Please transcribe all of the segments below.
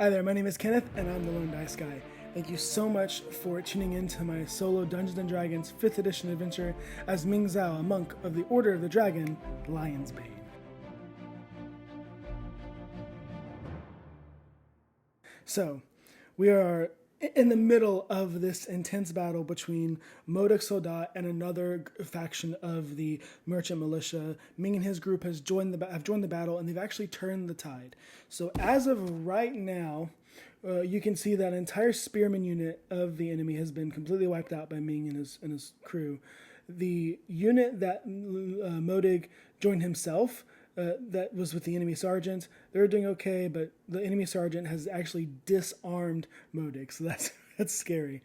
Hi there, my name is Kenneth, and I'm the Lone Dice Guy. Thank you so much for tuning in to my solo Dungeons & Dragons 5th edition adventure as Ming Zhao, a monk of the Order of the Dragon, Lion's Bane. So, we are in the middle of this intense battle between Modig Soldat and another faction of the merchant militia. Ming and his group have joined the battle, and they've actually turned the tide. So as of right now, you can see that entire spearman unit of the enemy has been completely wiped out by Ming and his crew. The unit that Modig joined himself, that was with the enemy sergeant, they're doing okay, but the enemy sergeant has actually disarmed Modig, so that's scary.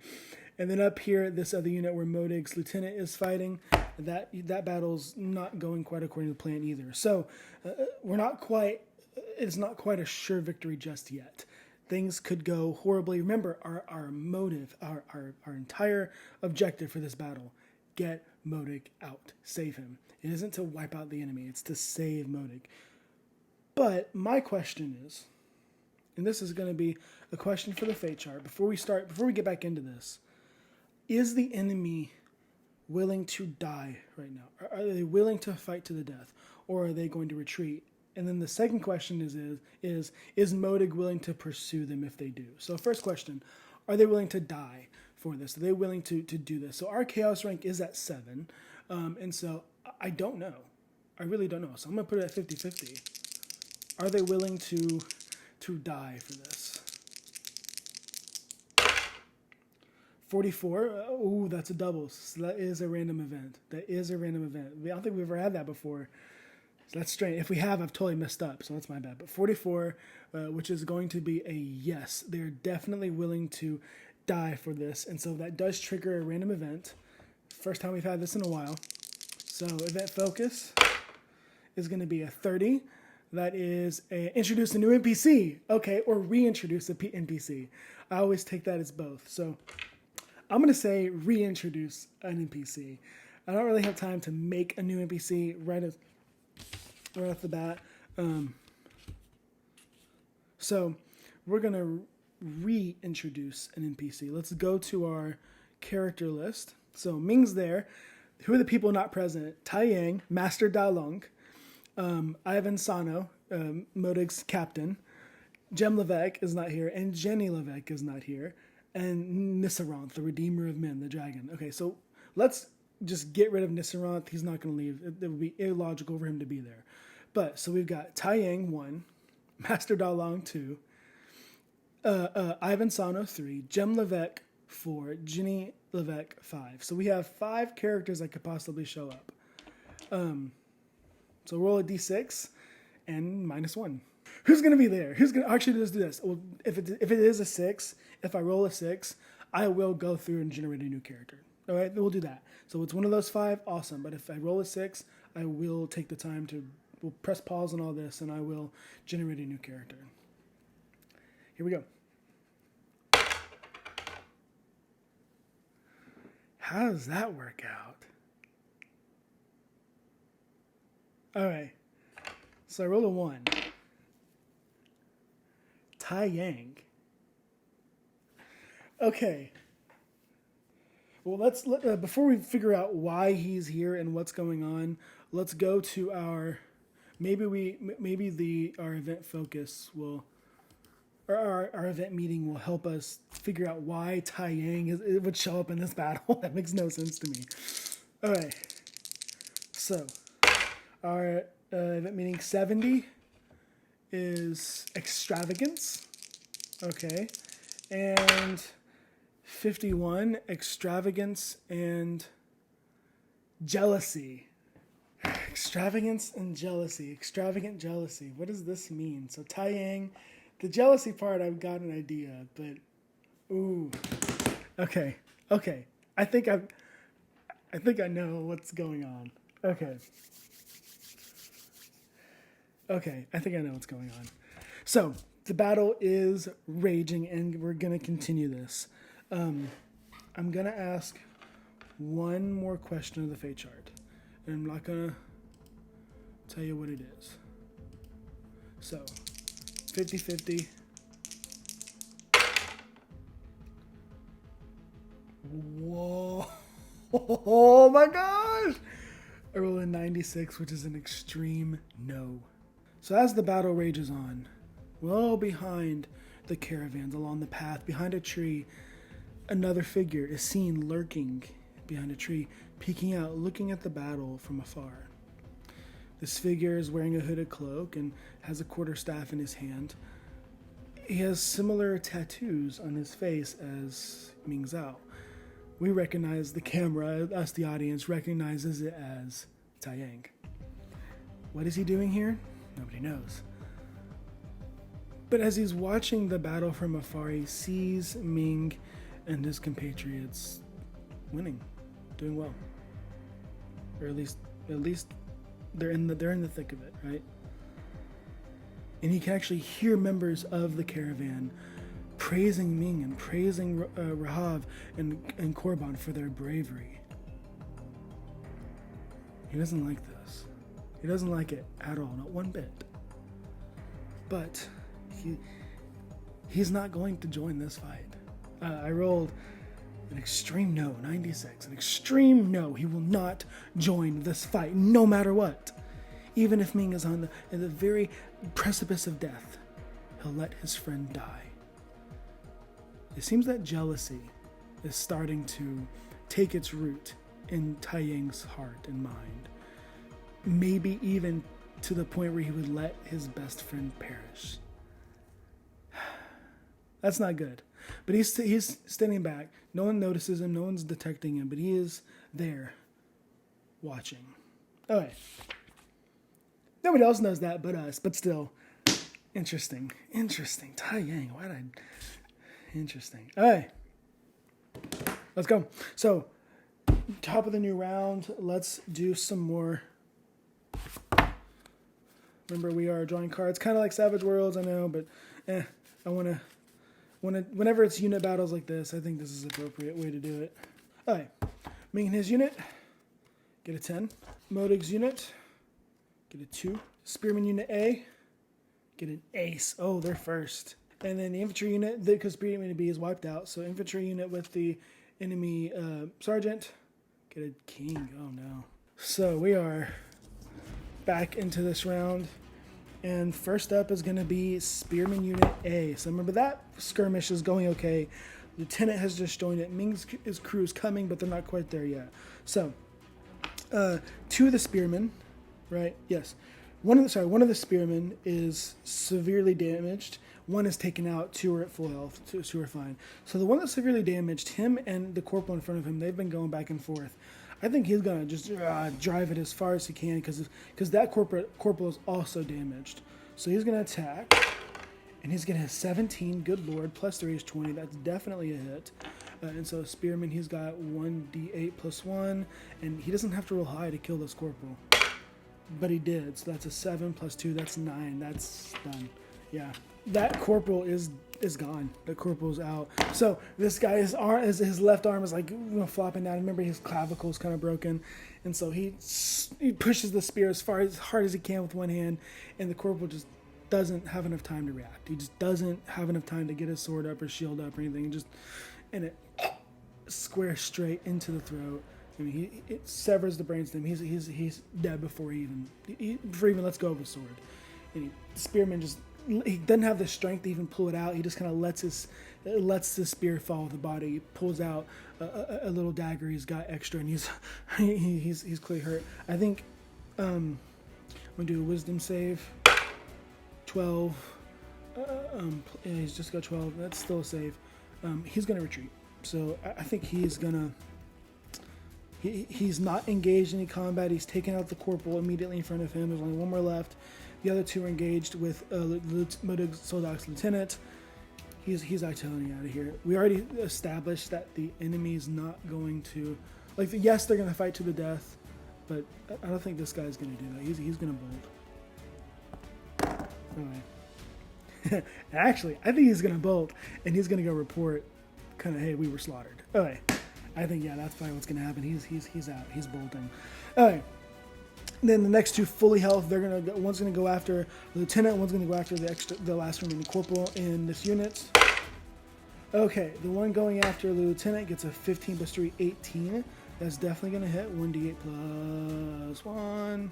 And then up here, this other unit where Modig's lieutenant is fighting, that battle's not going quite according to plan either. So it's not quite a sure victory just yet. Things could go horribly. Remember, our motive, our entire objective for this battle: get Modig out, save him. It isn't to wipe out the enemy, it's to save Modig. But my question is, and this is going to be a question for the fate chart, before we get back into this, is the enemy willing to die right now? Are they willing to fight to the death, or are they going to retreat? And then the second question is Modig willing to pursue them if they do? So first question, are they willing to die for this? Are they willing to do this? So our chaos rank is at 7, and so I don't know. I really don't know. So I'm going to put it at 50-50. Are they willing to die for this? 44. Oh, that's a double. So that is a random event. I don't think we've ever had that before. So that's strange. If we have, I've totally messed up, so that's my bad. But 44, which is going to be a yes. They're definitely willing to die for this, and so that does trigger a random event. First time we've had this in a while. So event focus is going to be a 30. That is introduce a new NPC, okay, or reintroduce a NPC. I always take that as both. So I'm going to say reintroduce an NPC. I don't really have time to make a new NPC right off the bat. So we're going to reintroduce an NPC. Let's go to our character list. So Ming's there. Who are the people not present? Tai Yang, Master Da Long, Ivan Sano, Modig's captain, Jem Levesque is not here, and Jenny Levesque is not here, and Nissaranth, the Redeemer of Men, the dragon. Okay, so let's just get rid of Nissaranth. He's not going to leave. It would be illogical for him to be there. But, so we've got Tai Yang, 1, Master Da Long, 2, Ivan Sano, 3, Jem Levesque, 4, Jenny Levesque, 5. So we have 5 characters that could possibly show up. So roll a d6 and -1. Who's going to be there? Who's going to actually just do this? Well, if it is a 6, if I roll a 6, I will go through and generate a new character. All right, we'll do that. So it's one of those 5, awesome. But if I roll a 6, I will take the time we'll press pause on all this, and I will generate a new character. Here we go. How does that work out? All right. So I rolled a 1. Tai Yang. Okay. Well, before we figure out why he's here and what's going on, let's go to our our event focus will, or our event meeting will help us figure out why Tai Yang would show up in this battle. That makes no sense to me. All right. So our event meeting 70 is extravagance. Okay. And 51, extravagance and jealousy. Extravagance and jealousy. Extravagant jealousy. What does this mean? So Tai Yang, the jealousy part, I've got an idea, but ooh. Okay. I think I know what's going on. Okay, I think I know what's going on. So the battle is raging, and we're gonna continue this. I'm gonna ask one more question of the fate chart, and I'm not gonna tell you what it is. So 50-50, Whoa. Oh my gosh. I roll a 96, which is an extreme no. So as the battle rages on, well behind the caravans along the path, behind a tree, another figure is seen lurking behind a tree, peeking out, looking at the battle from afar. This figure is wearing a hooded cloak and has a quarterstaff in his hand. He has similar tattoos on his face as Ming Zhao. We recognize the camera, us the audience recognizes it as Taiyang. What is he doing here? Nobody knows. But as he's watching the battle from afar, he sees Ming and his compatriots winning, doing well. Or at least they're in the thick of it, right? And he can actually hear members of the caravan praising Ming and praising Rahav and Korban for their bravery. He doesn't like this. He doesn't like it at all, not one bit. But he's not going to join this fight. I rolled an extreme no, 96. An extreme no. He will not join this fight, no matter what. Even if Ming is on the very precipice of death, he'll let his friend die. It seems that jealousy is starting to take its root in Taiyang's heart and mind. Maybe even to the point where he would let his best friend perish. That's not good. But he's standing back. No one notices him. No one's detecting him. But he is there, watching. Okay. Nobody else knows that but us. But still, interesting. Taiyang. Why did I... Interesting. All right. Let's go. So, top of the new round. Let's do some more. Remember, we are drawing cards. Kind of like Savage Worlds, I know. But, I want to... Whenever it's unit battles like this, I think this is an appropriate way to do it. All right. Ming and his unit. Get a 10. Modig's unit. Get a 2. Spearman unit A. Get an ace. Oh, they're first. And then the infantry unit, because Spearman unit B is wiped out. So infantry unit with the enemy sergeant. Get a king. Oh, no. So we are back into this round. And first up is going to be Spearman Unit A. So remember, that skirmish is going okay. Lieutenant has just joined it. Ming's crew is coming, but they're not quite there yet. So, two of the spearmen, right? Yes. One of the spearmen is severely damaged. One is taken out. Two are at full health. Two are fine. So the one that's severely damaged, him and the corporal in front of him, they've been going back and forth. I think he's going to just drive it as far as he can because that corporal is also damaged. So he's going to attack, and he's going to have 17, good lord, plus 3 is 20. That's definitely a hit. And so Spearman, he's got 1d8 plus 1, and he doesn't have to roll high to kill this corporal. But he did, so that's a 7 plus 2, that's 9. That's done. Yeah. That corporal is gone. The corporal's out. So this guy, his left arm is like flopping down. Remember, his clavicle is kind of broken, and so he pushes the spear as hard as he can with one hand, and the corporal just doesn't have enough time to react. He just doesn't have enough time to get his sword up or shield up or anything. And it squares straight into the throat. I mean, it severs the brainstem. He's dead before he even lets go of his sword. And the spearman he doesn't have the strength to even pull it out. He just kind of lets the spear fall with the body. He pulls out a little dagger he's got extra, and he's clearly hurt. I think I'm gonna do a wisdom save. 12. He's just got 12. That's still a save. He's gonna retreat. So I think he's gonna. He's not engaged in any combat. He's taken out the corporal immediately in front of him. There's only one more left. The other two are engaged with Modig Soldat's lieutenant. He's Italian out of here. We already established that the enemy's not going to... yes, they're going to fight to the death, but I don't think this guy's going to do that. He's going to bolt. Okay. Actually, I think he's going to bolt, and he's going to go report, kind of, hey, we were slaughtered. Okay. I think, yeah, that's probably what's going to happen. He's out. He's bolting. Okay. Then the next two fully health. One's going to go after the lieutenant. One's going to go after the last remaining corporal in this unit. Okay, the one going after the lieutenant gets a 15 plus 3, 18. That's definitely going to hit. 1d8 plus 1.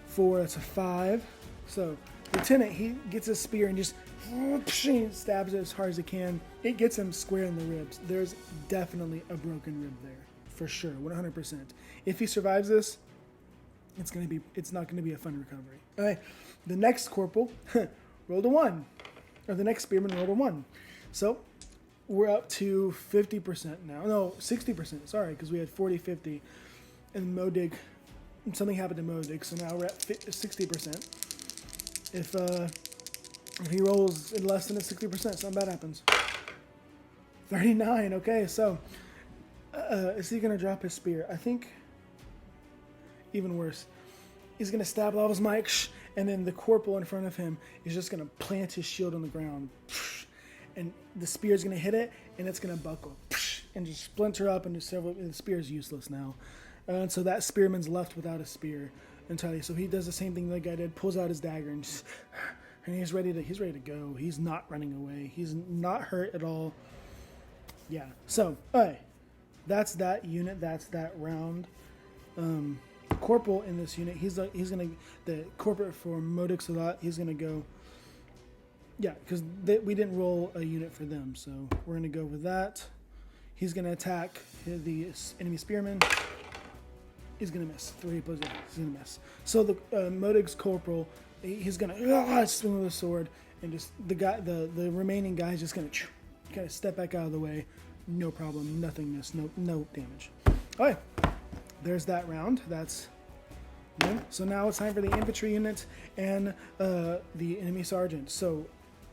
4, that's a 5. So, lieutenant, he gets a spear and just stabs it as hard as he can. It gets him square in the ribs. There's definitely a broken rib there. For sure, 100%. If he survives this, it's not going to be a fun recovery. Okay, the next corporal rolled a 1. Or the next spearman rolled a 1. So, we're up to 50% now. No, 60%, sorry, because we had 40, 50. And Modig, something happened to Modig, so now we're at 60%. If he rolls in less than a 60%, something bad happens. 39, okay, so is he going to drop his spear? I think even worse. He's going to stab all of his mic, and then the corporal in front of him is just going to plant his shield on the ground. And the spear is going to hit it, and it's going to buckle and just splinter up into several. And the spear is useless now, and so that spearman's left without a spear entirely. So he does the same thing the guy did, pulls out his dagger, and he's ready to go. He's not running away. He's not hurt at all. Yeah. So, all right, that's that unit. That's that round. Corporal in this unit. He's gonna the corporate for Modig Soldat. He's gonna go. Yeah, because we didn't roll a unit for them, so we're going to go with that. He's going to attack the enemy spearman. He's going to miss. 3 plus 8. He's going to miss. So the Modig's corporal, he's going to swing with a sword, and just the remaining guy is just going to kind of step back out of the way. No problem. Nothing missed. No damage. All right. There's that round. That's... So now it's time for the infantry unit and the enemy sergeant. So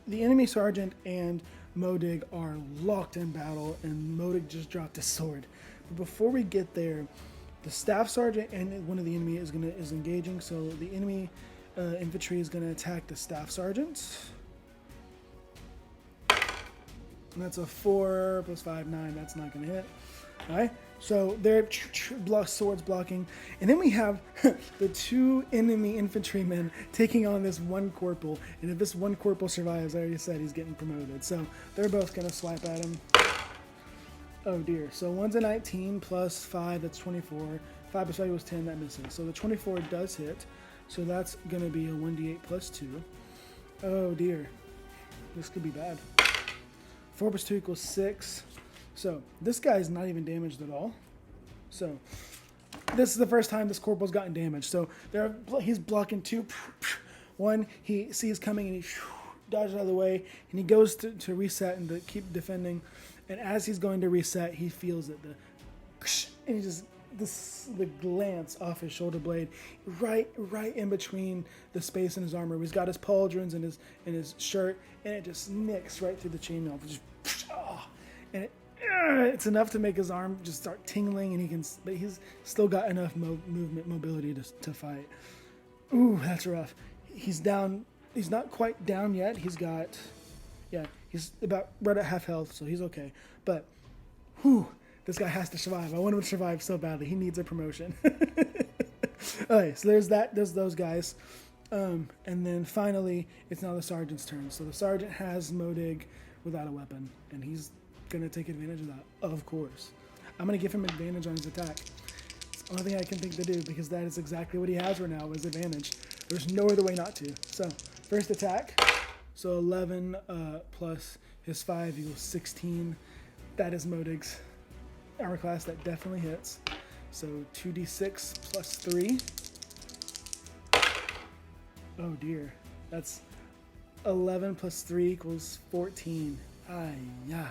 the enemy sergeant and Modig are locked in battle, and Modig just dropped his sword. But before we get there, the staff sergeant and one of the enemy is engaging. So the enemy infantry is going to attack the staff sergeant. And that's a 4 plus 5, 9. That's not going to hit. All right. So they're swords blocking. And then we have the 2 enemy infantrymen taking on this one corporal. And if this one corporal survives, I already said he's getting promoted. So they're both going to swipe at him. Oh dear. So one's a 19 plus 5, that's 24. 5 plus 5 was 10, that misses. So the 24 does hit. So that's going to be a 1d8 plus 2. Oh dear. This could be bad. 4 plus 2 equals 6. So this guy's not even damaged at all. So this is the first time this corporal's gotten damaged. So he's blocking 2. 1, he sees coming and he dodges out of the way, and he goes to reset and to keep defending. And as he's going to reset, he feels it. And he just the glance off his shoulder blade, right in between the space in his armor. He's got his pauldrons and his shirt, and it just nicks right through the chainmail. And it's enough to make his arm just start tingling, and but he's still got enough mobility to fight. Ooh, that's rough. He's down. He's not quite down yet. He's about right at half health, so he's okay. But, this guy has to survive. I want him to survive so badly. He needs a promotion. Okay, so there's those guys. And then finally, it's now the sergeant's turn. So the sergeant has Modig without a weapon, and he's going to take advantage of that, of course. I'm going to give him advantage on his attack. It's the only thing I can think to do, because that is exactly what he has right now, is advantage. There's no other way not to. So, first attack. So 11 plus his 5 equals 16. That is Modig's armor class. That definitely hits. So 2d6 plus 3. Oh dear. That's 11 plus 3 equals 14. Yeah.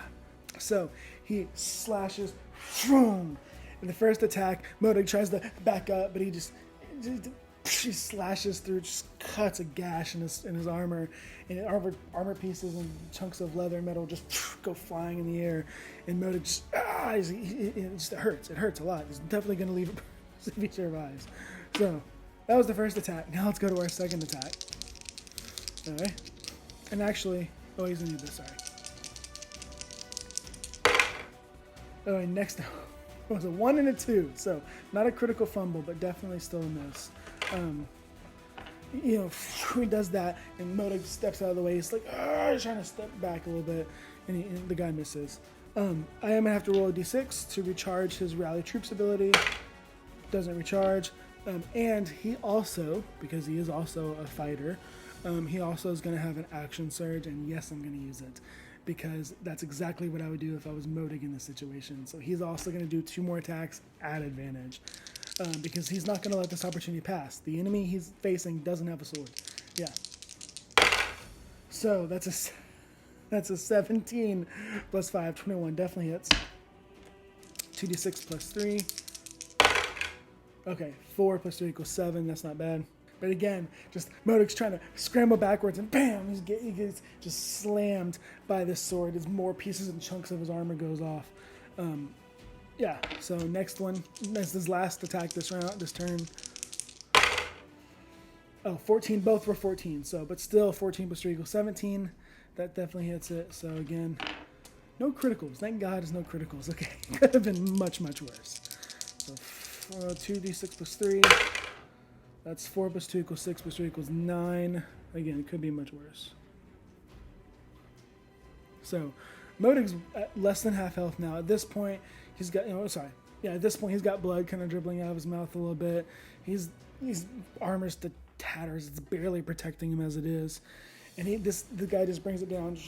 So he slashes. In the first attack, Modig tries to back up, but he slashes through, just cuts a gash in his armor, and armor pieces and chunks of leather and metal just go flying in the air. And Modig it hurts. It hurts a lot. He's definitely going to leave it if he survives. So that was the first attack. Now let's go to our second attack. All right. And actually, he's going to do this. Sorry. Oh, and next it was a 1 and a 2. So not a critical fumble, but definitely still a miss. you know, he does that, and Modig steps out of the way. He's like, he's trying to step back a little bit, and the guy misses. I am going to have to roll a d6 to recharge his Rally Troops ability. Doesn't recharge. And he also, because he is also a fighter, he also is going to have an action surge, and yes, I'm going to use it, because that's exactly what I would do if I was Modig in this situation. So he's also going to do 2 more attacks at advantage, because he's not going to let this opportunity pass. The enemy he's facing doesn't have a sword. Yeah. So that's a 17 plus 5, 21. Definitely hits. 2d6 plus 3. Okay, 4 plus 3 equals 7. That's not bad. But again, just Modig's trying to scramble backwards, and bam, he gets just slammed by this sword as more pieces and chunks of his armor goes off. Yeah, so next one, that's his last attack this turn. Oh, 14, both were 14, so, but still 14 plus 3 equals 17. That definitely hits it. So again, no criticals. Thank God there's no criticals. Okay, could have been much, much worse. So 2d6 plus 3. That's 4 plus 2 equals 6 plus 3 equals 9. Again, it could be much worse. So Modig's at less than half health now. At this point, he's got, at this point he's got blood kind of dribbling out of his mouth a little bit. He's armor's to tatters. It's barely protecting him as it is. And the guy just brings it down,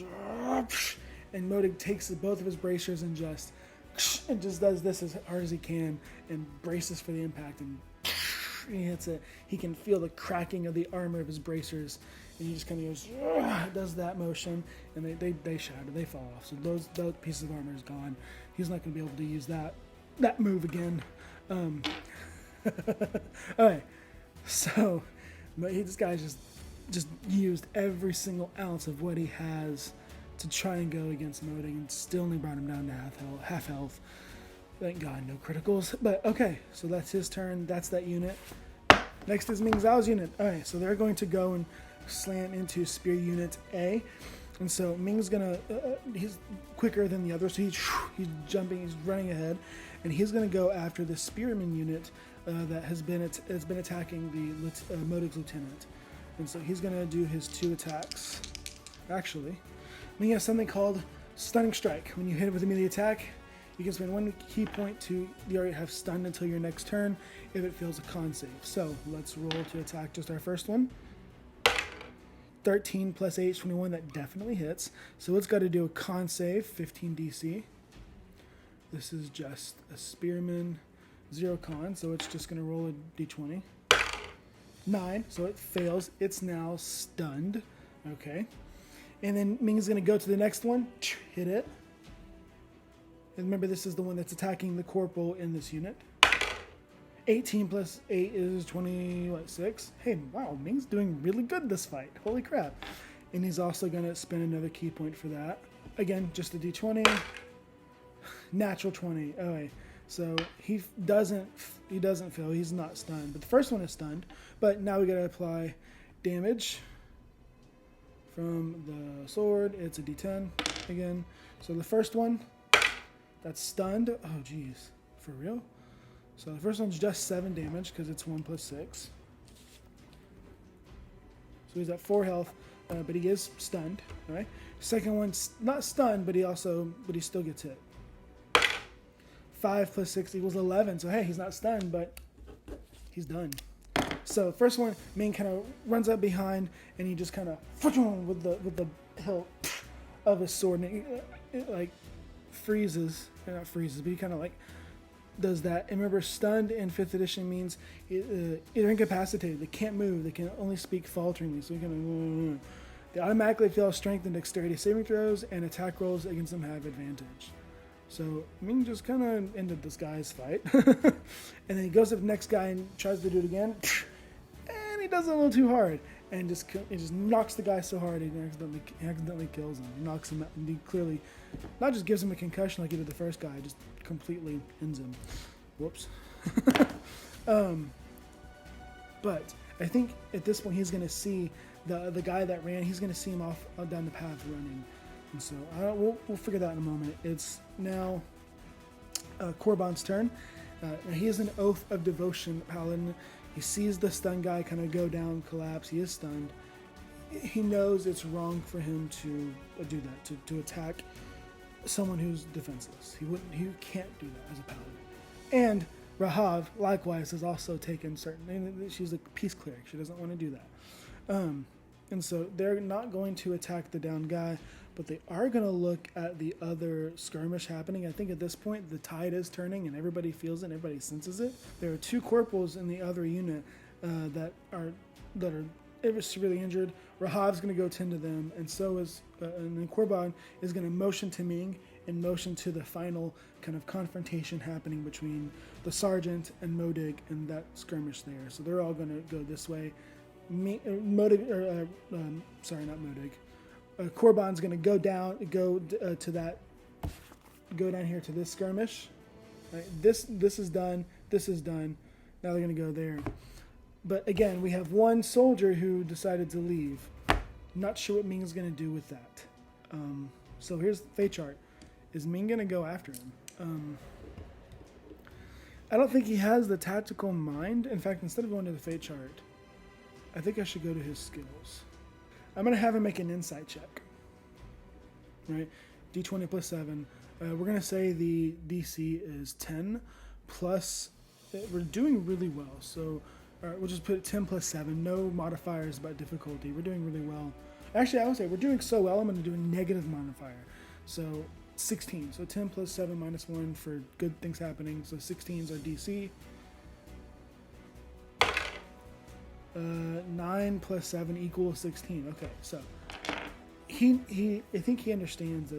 and Modig takes both of his bracers and just does this as hard as he can and braces for the impact, and he hits it. He can feel the cracking of the armor of his bracers, and he just kind of goes, does that motion, and they shatter, they fall off. So those pieces of armor is gone. He's not going to be able to use that move again. Alright, so this guy just used every single ounce of what he has to try and go against Modig, and still only brought him down to half health. Thank God, no criticals. But okay, so that's his turn. That's that unit. Next is Ming Zhao's unit. Alright, so they're going to go and slam into Spear Unit A. And so Ming's gonna, he's quicker than the others, so he's jumping, he's running ahead, and he's gonna go after the Spearman unit that has been attacking the Modig's lieutenant. And so he's gonna do his 2 attacks. Actually, Ming has something called Stunning Strike. When you hit it with immediate attack, you can spend 1 key point to you already have stunned until your next turn if it fails a con save. So let's roll to attack just our first one. 13 plus 8 is 21. That definitely hits. So it's got to do a con save, 15 DC. This is just a Spearman, 0 con, so it's just going to roll a d20. 9, so it fails. It's now stunned. Okay. And then Ming's going to go to the next one, hit it. And remember, this is the one that's attacking the corporal in this unit. 18 plus 8 is 26. Hey, wow, Ming's doing really good this fight. Holy crap. And he's also going to spend another key point for that. Again, just a d20. Natural 20. Okay. So he doesn't fail. He's not stunned. But the first one is stunned. But now we got to apply damage from the sword. It's a d10 again. So the first one, that's stunned. Oh, geez. For real? So the first one's just 7 damage because it's 1 plus 6. So he's at 4 health, but he is stunned. All right. Second one's not stunned, but he still gets hit. 5 plus 6 equals 11. So hey, he's not stunned, but he's done. So first one, Ming kind of runs up behind, and he just kind of with the hilt of his sword, and it like freezes. Not freezes, but he kind of like does that. And remember, stunned in 5th edition means they're incapacitated. They can't move. They can only speak falteringly. So they automatically fail strength and dexterity saving throws, and attack rolls against them have advantage. So Ming just kind of ended this guy's fight. And then he goes up to the next guy and tries to do it again. And he does it a little too hard. And he just knocks the guy so hard he accidentally kills him. He knocks him out, and he clearly not just gives him a concussion like he did the first guy, just completely ends him. Whoops. But I think at this point he's going to see the guy that ran. He's going to see him off down the path running. And so we'll figure that out in a moment. It's now Korban's turn. He is an Oath of Devotion paladin. He sees the stun guy kind of go down, collapse. He is stunned. He knows it's wrong for him to do that, to attack someone who's defenseless. He can't do that as a paladin. And Rahav, likewise, has also taken certain... She's a peace cleric. She doesn't want to do that. And so they're not going to attack the down guy, but they are going to look at the other skirmish happening. I think at this point, the tide is turning, and everybody feels it, and everybody senses it. There are 2 corporals in the other unit that are severely injured. Rahav's going to go tend to them, and so is... and then Korban is going to motion to Ming and motion to the final kind of confrontation happening between the sergeant and Modig and that skirmish there. So they're all going to go this way. Modig, sorry, not Modig. Korban's going to go down, go down here to this skirmish. Right? This is done. This is done. Now they're going to go there. But again, we have one soldier who decided to leave. Not sure what Ming is going to do with that. So here's the fate chart. Is Ming going to go after him? I don't think he has the tactical mind. In fact, instead of going to the fate chart, I think I should go to his skills. I'm going to have him make an insight check. Right? D20 plus 7. We're going to say the DC is 10 plus... We're doing really well. So we'll just put 10 plus 7. No modifiers about difficulty. We're doing really well. Actually, I would say we're doing so well, I'm going to do a negative modifier. So 16. So 10 plus 7 minus 1 for good things happening. So 16 is our DC. 9 plus 7 equals 16. Okay, so I think he understands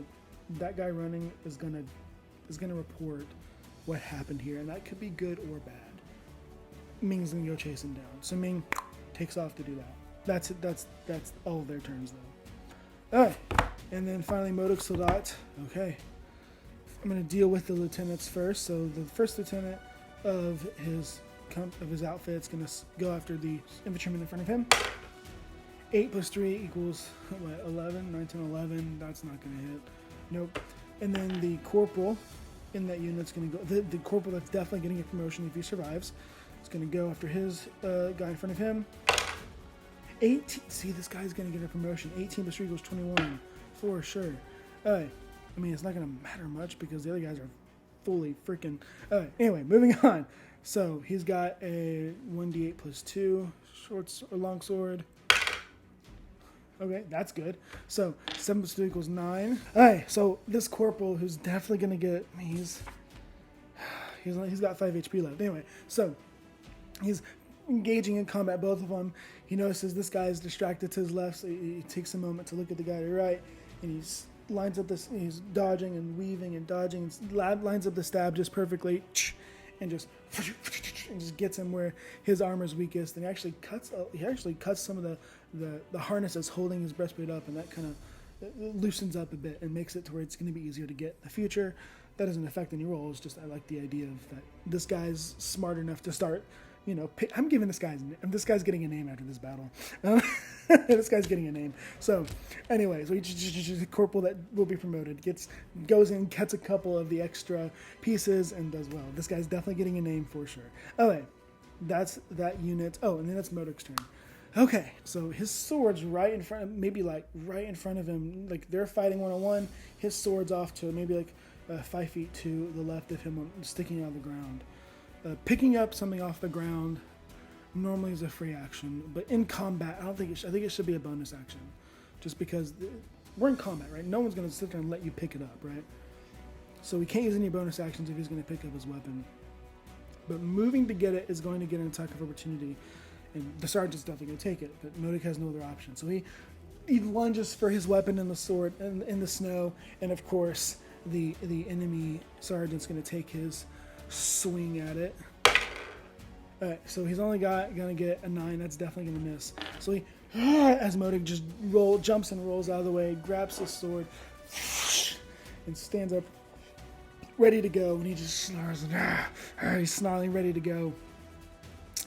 that guy running is gonna report what happened here, and that could be good or bad. Ming's gonna go chase him down. So Ming takes off to do that. That's it. That's all of their turns though. Alright. And then finally Modig Soldat. Okay. I'm gonna deal with the lieutenants first. So the first lieutenant of his outfit's gonna go after the infantryman in front of him. 8 plus 3 equals what, 11? 9, 10, 11. That's not gonna hit. Nope. And then the corporal in that unit's gonna go. The corporal that's definitely getting a promotion if he survives. It's gonna go after his guy in front of him. 18. See, this guy's gonna get a promotion. 18 plus 3 equals 21 for sure. Alright. I mean, it's not gonna matter much because the other guys are fully freaking. Alright. Anyway, moving on. So he's got a 1d8 plus 2 long sword. Okay, that's good. So 7 plus 2 equals 9. Alright, so this corporal who's definitely gonna get. I mean, he's got 5 HP left. Anyway, so he's engaging in combat, both of them. He notices this guy is distracted to his left, so he takes a moment to look at the guy to the right, and he's lines up this. He's dodging and weaving and dodging, and lines up the stab just perfectly. And just gets him where his armor is weakest, and he actually cuts some of the harness that's holding his breastplate up, and that kind of loosens up a bit and makes it to where it's going to be easier to get in the future. That doesn't affect any rolls. Just I like the idea of that this guy's smart enough to start. I'm giving this guy's getting a name after this battle. This guy's getting a name. So, anyway, so the corporal that will be promoted goes in, cuts a couple of the extra pieces, and does well. This guy's definitely getting a name for sure. Okay, that's that unit. Oh, and then that's Modig's turn. Okay, so his sword's right in front of him. Like they're fighting one-on-one. His sword's off to maybe like 5 feet to the left of him, sticking out of the ground. Picking up something off the ground normally is a free action, but in combat, I think it should be a bonus action, just because we're in combat, right? No one's going to sit there and let you pick it up, right? So we can't use any bonus actions if he's going to pick up his weapon. But moving to get it is going to get an attack of opportunity, and the sergeant's definitely going to take it, but Modig has no other option. So he lunges for his weapon and the sword in the snow, and of course the enemy sergeant's going to take his swing at it. Alright, so he's only gonna get a 9. That's definitely gonna miss. So he, as Modig just jumps and rolls out of the way, grabs his sword, and stands up, ready to go. And he just snarls and he's snarling, ready to go.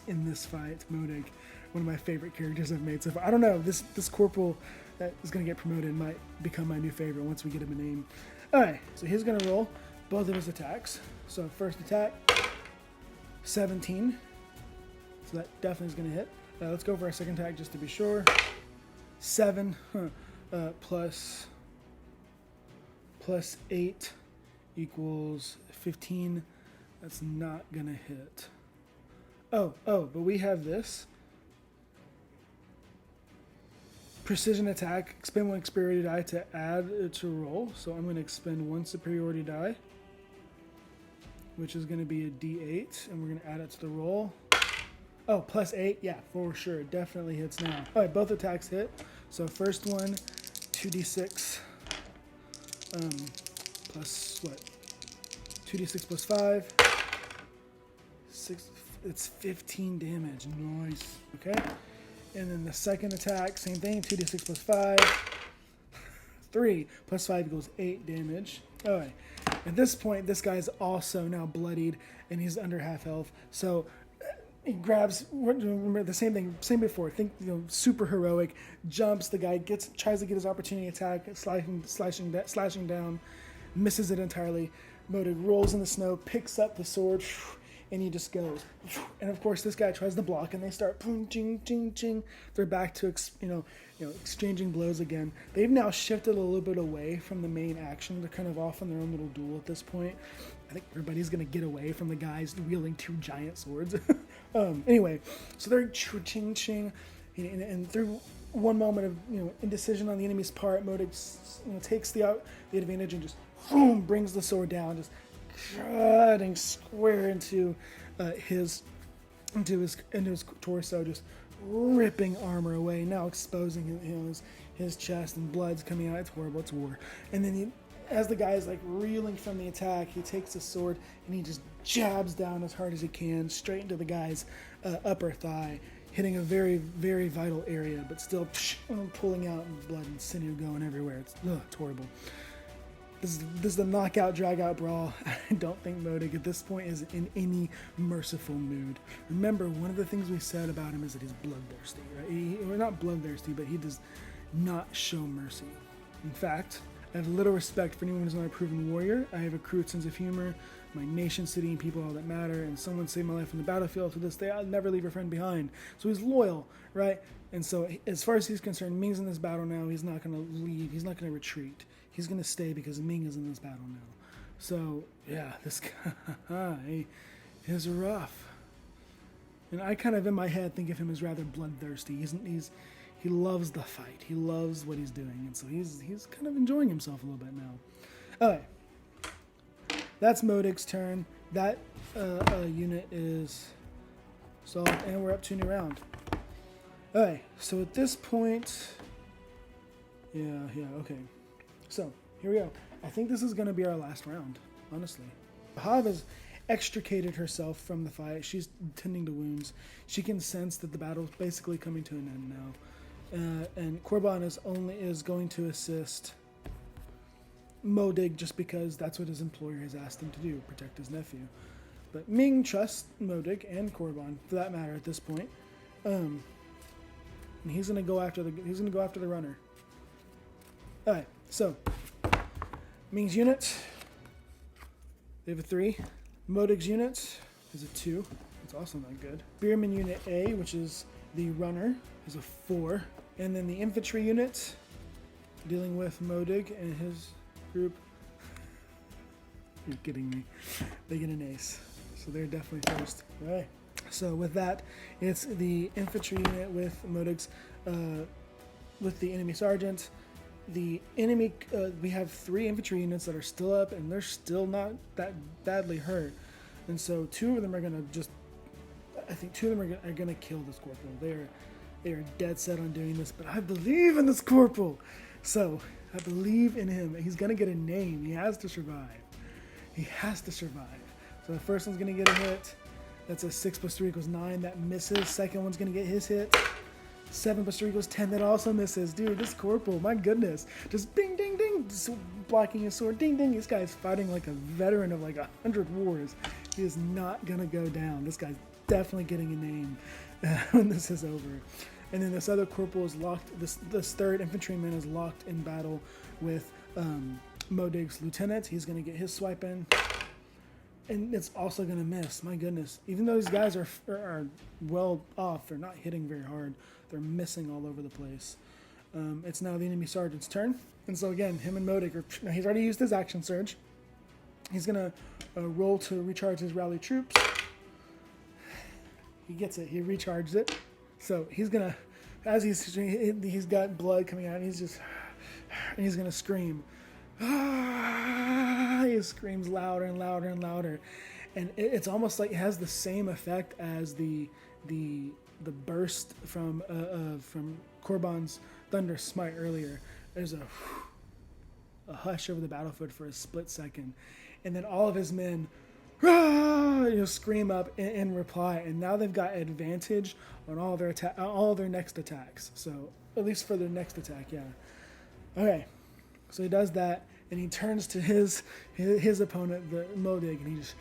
In this fight, Modig, one of my favorite characters I've made so far. I don't know, this corporal that is gonna get promoted might become my new favorite once we get him a name. Alright, so he's gonna roll both of his attacks. So first attack, 17 So that definitely is going to hit. Let's go for our second attack just to be sure. 7 plus 8 equals 15. That's not going to hit. Oh, but we have this. Precision attack, expend 1 superiority die to add to roll. So I'm going to expend 1 superiority die, which is going to be a D8, and we're going to add it to the roll. Oh, plus 8, yeah, for sure, definitely hits now. All right, both attacks hit. So first one, 2d6, plus what? 2d6 plus 5, 6. It's 15 damage. Nice. Okay. And then the second attack, same thing, 2d6 plus 5. 3 plus 5 equals 8 damage. Alright. At this point, this guy's also now bloodied, and he's under half health. So he grabs, remember the same thing, same before. Think, super heroic. Jumps, the guy tries to get his opportunity attack, slashing down, misses it entirely. Modig rolls in the snow, picks up the sword, and he just goes. And of course, this guy tries to block, and they start boom, ching, ching, ching. They're back to exchanging blows again. They've now shifted a little bit away from the main action. They're kind of off on their own little duel at this point. I think everybody's going to get away from the guys wielding 2 giant swords. Anyway, so they're ching, ching, and through one moment of indecision on the enemy's part, Modig takes the advantage and just boom, brings the sword down, just cutting square into his torso, just ripping armor away, now exposing his chest, and blood's coming out. It's horrible. It's war. And then as the guy is like reeling from the attack, he takes his sword and he just jabs down as hard as he can straight into the guy's upper thigh, hitting a very, very vital area, but still pulling out blood and sinew going everywhere. It's horrible. This is the knockout, drag-out brawl. I don't think Modig at this point is in any merciful mood. Remember, one of the things we said about him is that he's bloodthirsty, right? We're not bloodthirsty, but he does not show mercy. In fact, I have little respect for anyone who's not a proven warrior. I have a crude sense of humor. My nation, city, and people are all that matter. And someone saved my life on the battlefield. To this day, I'll never leave a friend behind. So he's loyal, right? And so as far as he's concerned, Ming's in this battle now. He's not going to leave. He's not going to retreat. He's going to stay because Ming is in this battle now. So, yeah, this guy is rough. And I kind of, in my head, think of him as rather bloodthirsty. He loves the fight. He loves what he's doing. And so he's kind of enjoying himself a little bit now. Okay. That's Modig's turn. That unit is solved, and we're up to a new round. Okay, so at this point... Yeah, okay. So, here we go. I think this is going to be our last round, honestly. Hav has extricated herself from the fight. She's tending to wounds. She can sense that the battle's basically coming to an end now. And Korban is going to assist Modig just because that's what his employer has asked him to do, protect his nephew. But Ming trusts Modig and Korban, for that matter, at this point. And he's going to go after the runner. All right. So, Ming's unit, they have a 3. Modig's unit is a 2. It's also not good. Spearman unit A, which is the runner, is a 4. And then the infantry unit, dealing with Modig and his group. You're kidding me. They get an ace. So they're definitely first. All right. So with that, it's the infantry unit with Modig's, with the enemy sergeant. The enemy, we have 3 infantry units that are still up, and they're still not that badly hurt. And so 2 of them are going to I think 2 of them are going to kill this corporal. They are dead set on doing this, but I believe in this corporal. So I believe in him. He's going to get a name. He has to survive. He has to survive. So the first one's going to get a hit. That's a 6 plus 3 equals 9. That misses. Second one's going to get his hit. 7 plus 3 equals 10. That also misses. Dude, this corporal, my goodness. Just ding, ding, ding. Just blocking his sword. Ding, ding. This guy's fighting like a veteran of like 100 wars. He is not going to go down. This guy's definitely getting a name when this is over. And then this other corporal is locked. This third infantryman is locked in battle with Modig's lieutenant. He's going to get his swipe in. And it's also going to miss. My goodness. Even though these guys are well off, they're not hitting very hard. They're missing all over the place. It's now the enemy sergeant's turn. And so again, him and Modig are... He's already used his action surge. He's going to roll to recharge his rally troops. He gets it. He recharged it. So he's going to... As he's got blood coming out, and he's just... And he's going to scream. He screams louder and louder and louder, and it's almost like it has the same effect as the burst from Korban's Thunder Smite earlier. There's a hush over the battlefield for a split second, and then all of his men scream up in reply, and now they've got advantage on all their next attacks. So at least for their next attack, yeah. Okay. So he does that, and he turns to his opponent, the Modig, and he just,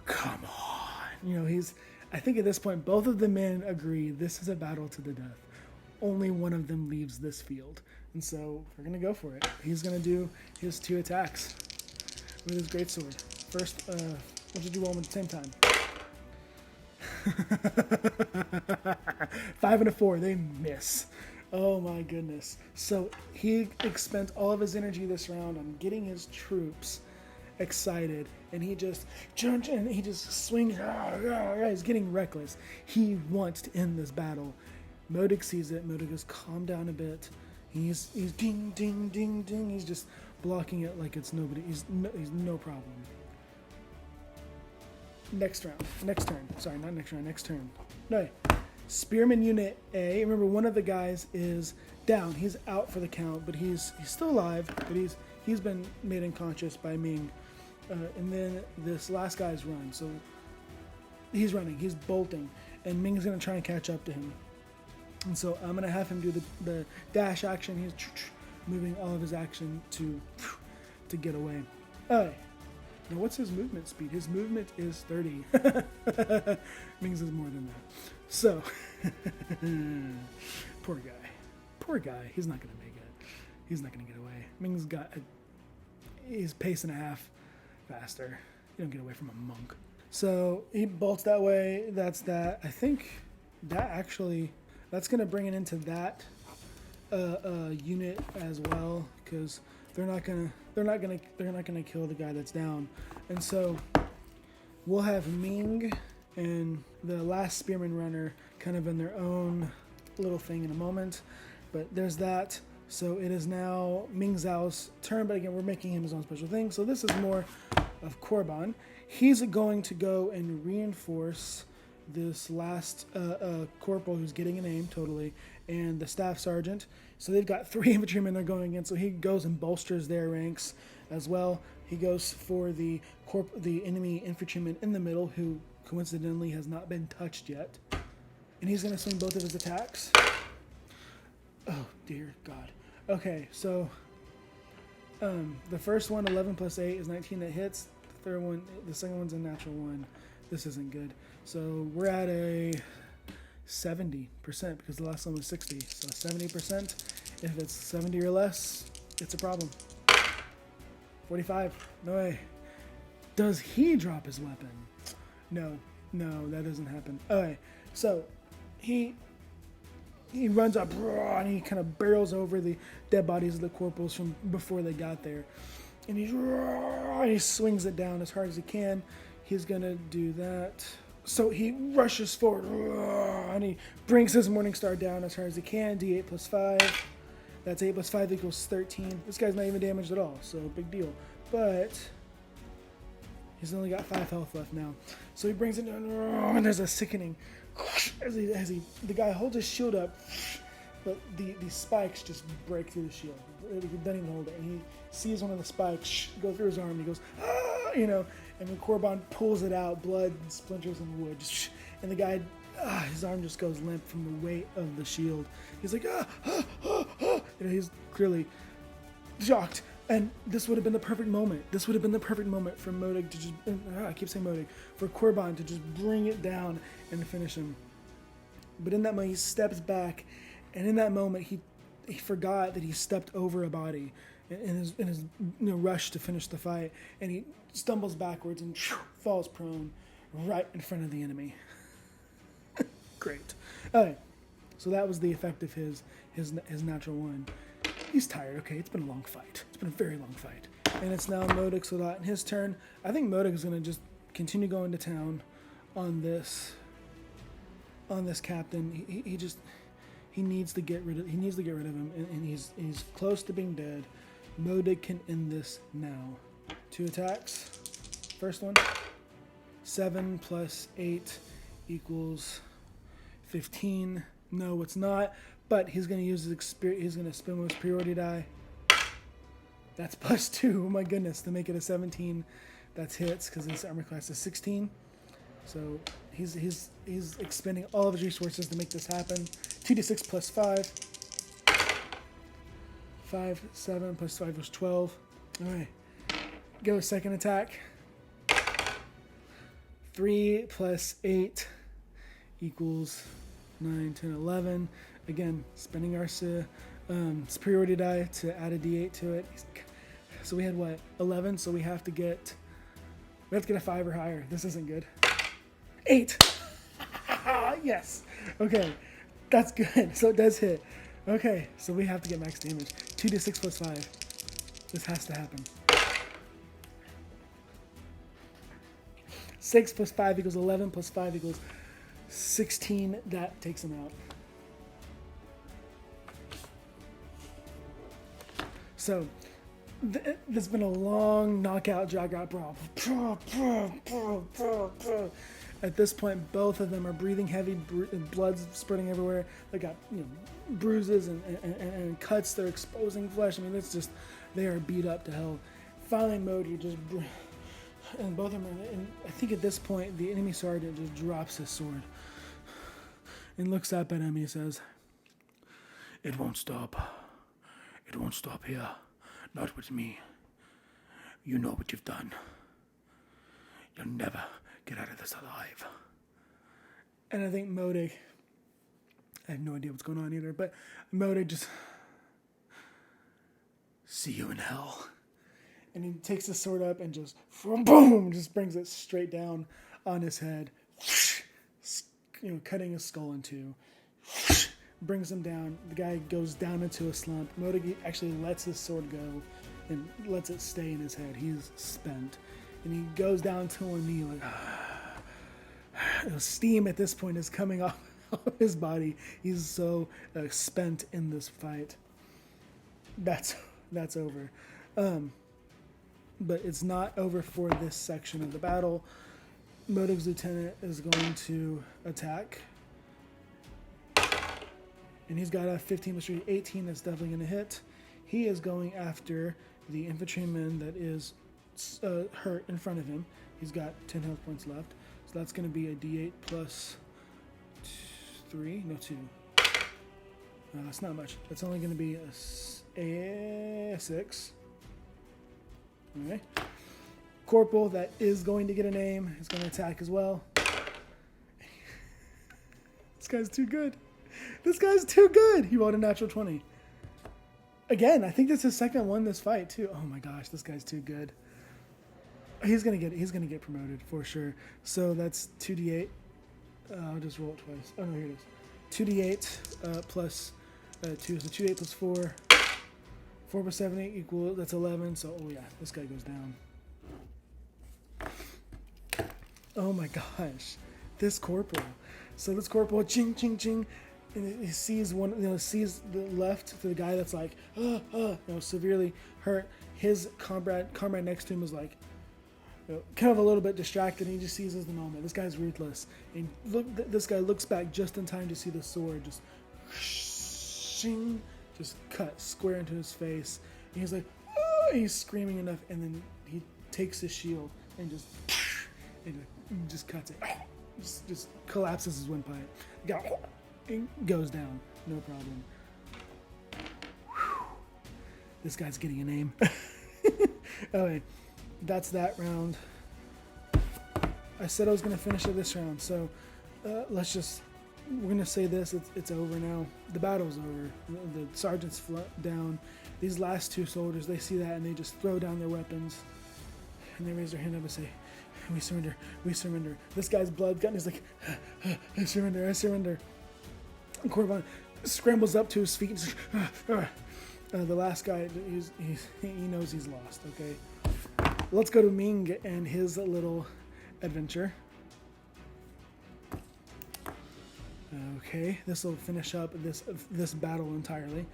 come on. I think at this point, both of the men agree this is a battle to the death. Only one of them leaves this field. And so we're going to go for it. He's going to do his 2 attacks with his greatsword. First, we'll just do all at the same time. 5 and a 4, they miss. Oh my goodness. So he expends all of his energy this round on getting his troops excited, and he just swings. He's getting reckless. He wants to end this battle. Modig sees it. Modig goes, calm down a bit. He's ding, ding, ding, ding. He's just blocking it like it's nobody. He's no problem. Next round. Next turn. Sorry, not next round. Next turn. No. Spearman Unit A. Remember, one of the guys is down. He's out for the count, but he's still alive. But he's been made unconscious by Ming. And then this last guy's run. So he's running. He's bolting, and Ming's gonna try and catch up to him. And so I'm gonna have him do the dash action. He's moving all of his action to get away. Alright. Now, what's his movement speed? His movement is 30. Ming's is more than that. So, poor guy. Poor guy. He's not going to make it. He's not going to get away. Ming's got he's pace and a half faster. You don't get away from a monk. So, he bolts that way. That's that. I think that's going to bring it into that unit as well, because they're not gonna kill the guy that's down. And so we'll have Ming and the last spearman runner kind of in their own little thing in a moment. But there's that. So it is now Ming Zhao's turn, but again, we're making him his own special thing. So this is more of Korban. He's going to go and reinforce this last corporal who's getting a name totally, and the staff sergeant. So they've got 3 infantrymen they're going against. So he goes and bolsters their ranks as well. He goes for the enemy infantryman in the middle, who coincidentally has not been touched yet. And he's going to swing both of his attacks. Oh, dear God. Okay, so the first one, 11 plus 8, is 19 that hits. The second one's a natural 1. This isn't good. So we're at a 70%, because the last one was 60. So 70%. If it's 70 or less, it's a problem. 45. No way. Does he drop his weapon? No, that doesn't happen. Okay, so he runs up and he kind of barrels over the dead bodies of the corporals from before they got there, and he swings it down as hard as he can. He's gonna do that. So he rushes forward and he brings his Morningstar down as hard as he can. D8 plus 5. That's 8 plus 5 equals 13. This guy's not even damaged at all, so big deal. But he's only got 5 health left now. So he brings it down, and there's a sickening as the guy holds his shield up, but the spikes just break through the shield. He doesn't even hold it, and he sees one of the spikes go through his arm, and he goes, and when Korban pulls it out, blood and splinters and wood, and the guy, his arm just goes limp from the weight of the shield. He's like, he's clearly shocked. And this would have been the perfect moment. This would have been the perfect moment for Modig to just, I keep saying Modig, for Korban to just bring it down and finish him. But in that moment, he steps back, and in that moment, he forgot that he stepped over a body. in his rush to finish the fight, and he stumbles backwards and falls prone right in front of the enemy. Great. Okay, so that was the effect of his natural one. He's tired. Okay, it's been a long fight. It's been a very long fight, and it's now Modig Soldat in his turn. I think Modig is going to just continue going to town on this captain. He needs to get rid of him, and he's close to being dead. Modig can end this now. 2 attacks. First one, 7 plus 8 equals 15. No, it's not. But he's going to use his experience. He's going to spin with his priority die. That's plus 2. Oh my goodness, to make it a 17. That's hits because his armor class is 16. So he's expending all of his resources to make this happen. 2d6 plus 5. 5, 7 plus 5 was 12. All right. Go second attack. 3 plus 8 equals 9, 10, 11. Again, spending our superiority die to add a d8 to it. So we had what? 11. So we have to get a 5 or higher. This isn't good. 8. Yes. Okay, that's good. So it does hit. Okay, so we have to get max damage. 2d6 plus 5. This has to happen. 6 plus 5 equals 11 plus 5 equals 16. That takes him out. So, there's been a long knockout, drag-out brawl. At this point, both of them are breathing heavy, blood's spurting everywhere. They got bruises and cuts. They're exposing flesh. I mean, it's just, they are beat up to hell. Finally, Modig just, and both of them are, and I think at this point, the enemy sergeant just drops his sword and looks up at him and he says, "It won't stop. It won't stop here. Not with me. You know what you've done. You'll never get out of this alive." And I think Modig, I have no idea what's going on either, but Modig just, "See you in hell." And he takes his sword up and just, boom, just brings it straight down on his head, cutting his skull in two. Brings him down. The guy goes down into a slump. Modig actually lets his sword go and lets it stay in his head. He's spent. And he goes down to one knee like, steam at this point is coming off his body. He's so spent in this fight. That's over. But it's not over for this section of the battle. Modig's lieutenant is going to attack. And he's got a 15 plus 3, 18 that's definitely going to hit. He is going after the infantryman that is hurt in front of him. He's got 10 health points left. So that's going to be a d8 plus 3. No, 2. No, that's not much. That's only going to be a 6. Okay. Corporal that is going to get a name is going to attack as well. This guy's too good. This guy's too good. He rolled a natural 20. Again, I think that's his second one this fight too. Oh my gosh, this guy's too good. He's gonna get promoted for sure. So that's 2d8. I'll just roll it twice. Oh no, here it is. 2d8 plus 2. So 2d8 plus 4. 4 plus 7 equals, that's 11. So oh yeah, this guy goes down. Oh my gosh, this corporal. So this corporal, ching ching ching. And he sees sees the left to the guy that's like, severely hurt. His comrade next to him is like, kind of a little bit distracted. And he just seizes the moment. This guy's ruthless. And this guy looks back just in time to see the sword just, shing, just cut square into his face. And he's like, oh, he's screaming enough, and then he takes his shield and just cuts it. Just collapses his windpipe. Goes down, no problem. Whew. This guy's getting a name. Alright, that's that round. I said I was going to finish it this round, so we're going to say this, it's over now. The battle's over. The sergeant's down, These last two soldiers, they see that and they just throw down their weapons and they raise their hand up and say, "We surrender, we surrender." This guy's blood gun is like, "I surrender, I surrender." And Karvok scrambles up to his feet and says, the last guy, he knows he's lost, okay? Let's go to Ming and his little adventure. Okay, this will finish up this battle entirely.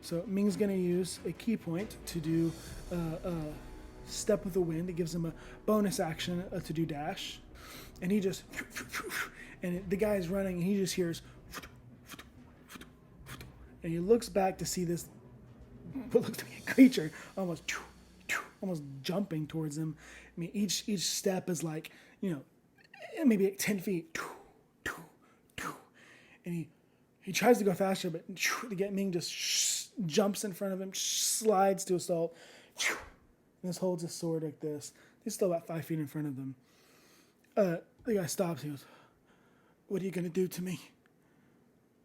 So Ming's going to use a key point to do Step with the Wind. It gives him a bonus action to do dash. And he just... And the guy's running and he just hears... And he looks back to see this... what looks to be a creature almost jumping towards him. I mean, each step is like, you know, maybe like 10 feet. And he tries to go faster, but to get Ming just jumps in front of him, slides to assault, and just holds his sword like this. He's still about 5 feet in front of them. The guy stops. He goes, "What are you going to do to me?"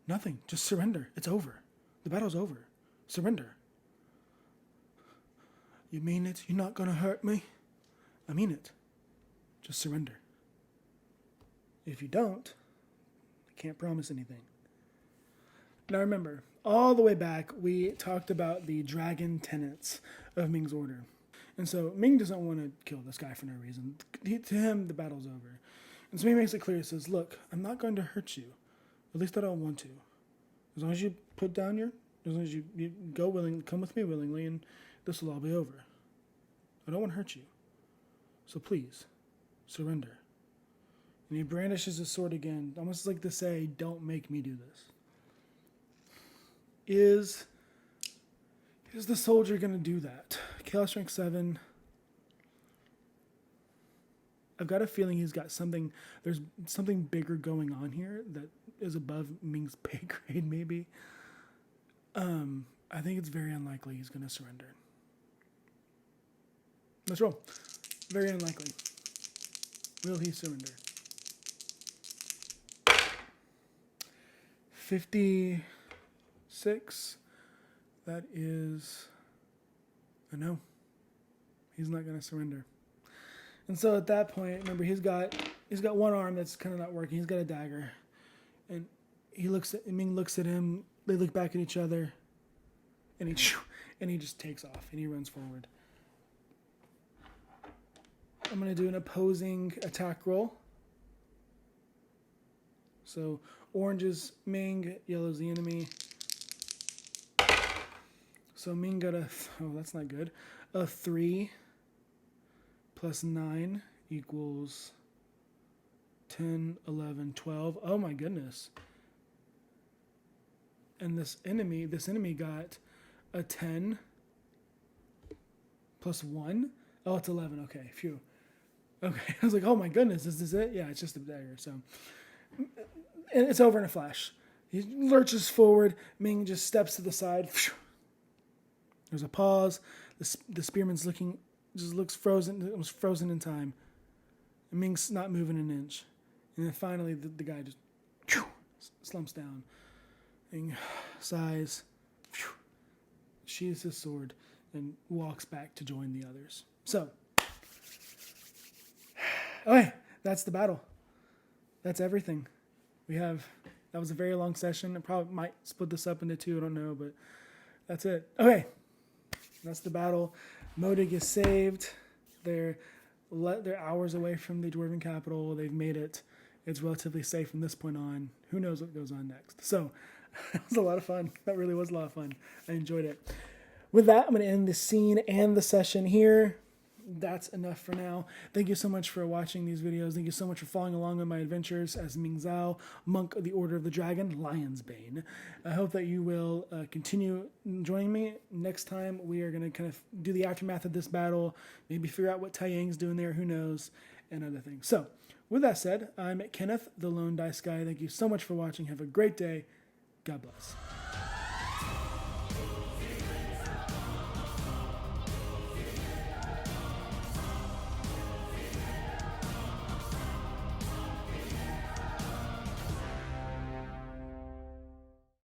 "Nothing. Just surrender. It's over. The battle's over. Surrender." "You mean it? You're not going to hurt me?" "I mean it. Just surrender. If you don't, I can't promise anything." Now remember, all the way back, we talked about the dragon tenets of Ming's order. And so Ming doesn't want to kill this guy for no reason. To him, the battle's over. And so he makes it clear. He says, "Look, I'm not going to hurt you. At least I don't want to. As long as you put down as long as you go willingly, come with me willingly, and this will all be over. I don't want to hurt you. So please, surrender." And he brandishes his sword again, almost like to say, "Don't make me do this." Is the soldier going to do that? Chaos rank 7. I've got a feeling he's got something, there's something bigger going on here that is above Ming's pay grade, maybe. I think it's very unlikely he's going to surrender. Let's roll. Very unlikely. Will he surrender? 56. That is a no. He's not going to surrender. And so at that point, remember, he's got one arm that's kind of not working. He's got a dagger. And Ming looks at him. They look back at each other. And he just takes off and he runs forward. I'm going to do an opposing attack roll. So orange is Ming, yellow is the enemy. So Ming got that's not good. A 3 plus 9 equals 10, 11, 12. Oh my goodness. And this enemy got a 10 plus 1. Oh, it's 11. Okay, phew. Okay, I was like, oh my goodness, is this it? Yeah, it's just a dagger. So, and it's over in a flash. He lurches forward. Ming just steps to the side. There's a pause. The spearman's looks frozen. It was frozen in time. And Ming's not moving an inch. And then finally, the guy just slumps down. Ming sighs, sheathes his sword, and walks back to join the others. So, okay, that's the battle. That's everything. That was a very long session. I probably might split this up into 2, I don't know, but that's it. Okay, that's the battle. Modig is saved. They're hours away from the Dwarven capital. They've made it. It's relatively safe from this point on. Who knows what goes on next? So, that was a lot of fun. That really was a lot of fun. I enjoyed it. With that, I'm going to end the scene and the session here. That's enough for now. Thank you so much for watching these videos. Thank you so much for following along on my adventures as Ming Zhao, Monk of the Order of the Dragon, Lion's Bane. I hope that you will continue joining me. Next time, we are going to kind of do the aftermath of this battle, maybe figure out what Tai Yang's doing there, who knows, and other things. So, with that said, I'm Kenneth, the Lone Dice Guy. Thank you so much for watching. Have a great day. God bless.